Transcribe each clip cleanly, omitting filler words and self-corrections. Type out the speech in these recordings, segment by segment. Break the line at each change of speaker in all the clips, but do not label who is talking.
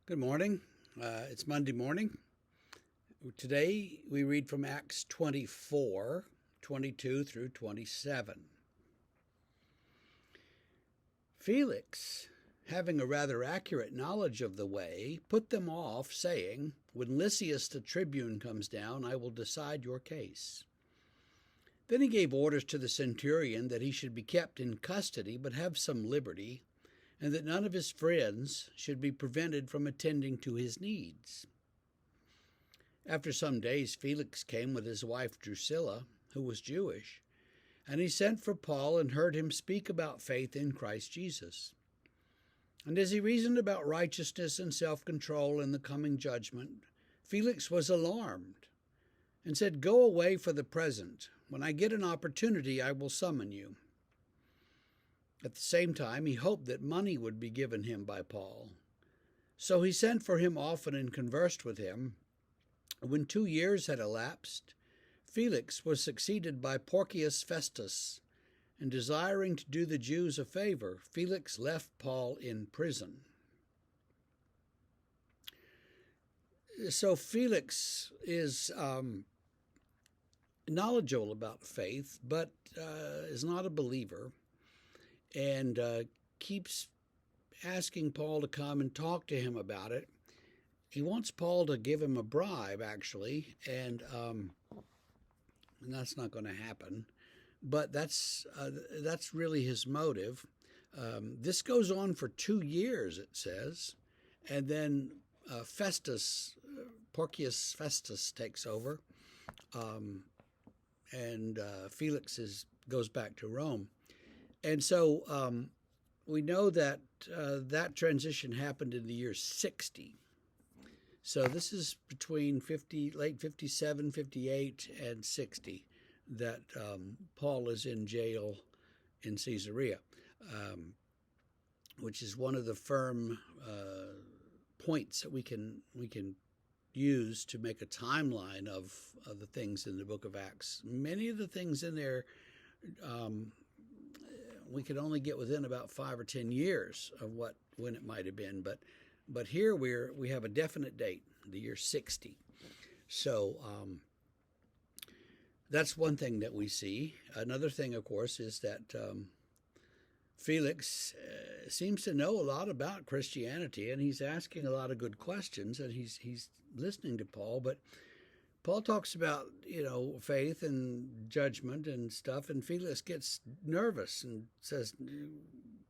Good morning. It's Monday morning. Today we read from Acts 24, 22 through 27. Felix, having a rather accurate knowledge of the way, put them off, saying, "When Lysias the tribune comes down, I will decide your case." Then he gave orders to the centurion that he should be kept in custody, but have some liberty, and that none of his friends should be prevented from attending to his needs. After some days, Felix came with his wife Drusilla, who was Jewish, and he sent for Paul and heard him speak about faith in Christ Jesus. And as he reasoned about righteousness and self-control in the coming judgment, Felix was alarmed and said, "Go away for the present. When I get an opportunity, I will summon you." At the same time, he hoped that money would be given him by Paul. So he sent for him often and conversed with him. When 2 years had elapsed, Felix was succeeded by Porcius Festus, and desiring to do the Jews a favor, Felix left Paul in prison. So Felix is knowledgeable about faith, but is not a believer, and keeps asking Paul to come and talk to him about it. He wants Paul to give him a bribe, actually, and that's not going to happen. But that's really his motive. This goes on for 2 years, it says, and then Porcius Festus takes over, and Felix goes back to Rome. And so we know that that transition happened in the year 60. So this is between late 57, 58, and 60 that Paul is in jail in Caesarea, which is one of the firm points that we can use to make a timeline of the things in the book of Acts. Many of the things in there we could only get within about 5 or 10 years of when it might have been, but here we have a definite date, the year 60. So that's one thing that we see. Another thing, of course, is that Felix seems to know a lot about Christianity, and he's asking a lot of good questions, and he's listening to Paul, but Paul talks about, faith and judgment and stuff, and Felix gets nervous and says,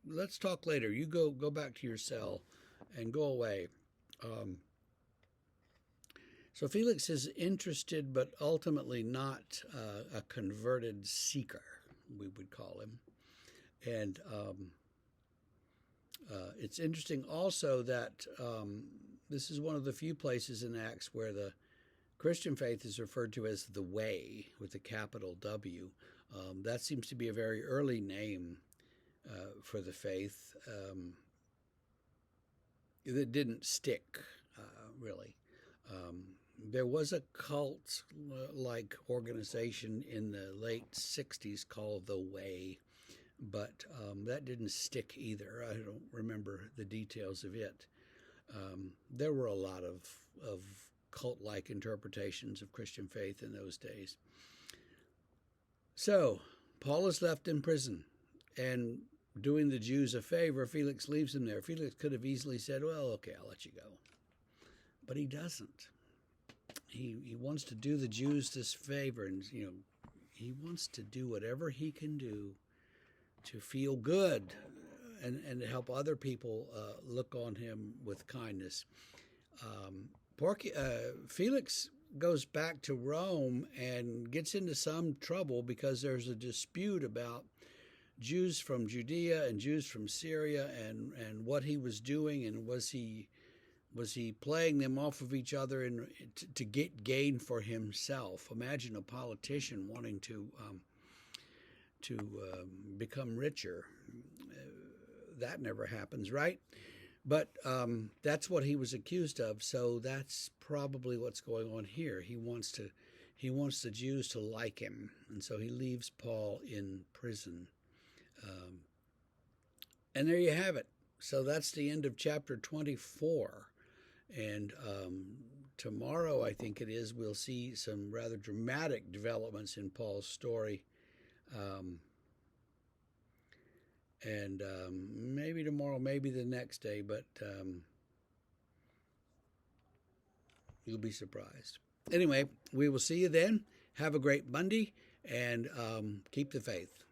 "Let's talk later. You go back to your cell and go away." So Felix is interested, but ultimately not a converted seeker, we would call him. And it's interesting also that this is one of the few places in Acts where the Christian faith is referred to as the Way with a capital W. That seems to be a very early name for the faith that didn't stick, really. There was a cult-like organization in the late 60s called the Way, but that didn't stick either. I don't remember the details of it. There were a lot of cult-like interpretations of Christian faith in those days. So Paul is left in prison, and doing the Jews a favor, Felix leaves him there. Felix could have easily said, "Well, okay, I'll let you go." But he doesn't. He wants to do the Jews this favor, and he wants to do whatever he can do to feel good and to help other people look on him with kindness. Felix goes back to Rome and gets into some trouble because there's a dispute about Jews from Judea and Jews from Syria and what he was doing, and was he playing them off of each other to get gain for himself. Imagine a politician wanting to become richer. That never happens, right? But that's what he was accused of, so that's probably what's going on here. He wants the Jews to like him, and so he leaves Paul in prison. And there you have it. So that's the end of chapter 24. And tomorrow, I think it is, we'll see some rather dramatic developments in Paul's story. And maybe tomorrow, maybe the next day, but you'll be surprised. Anyway, we will see you then. Have a great Monday, and keep the faith.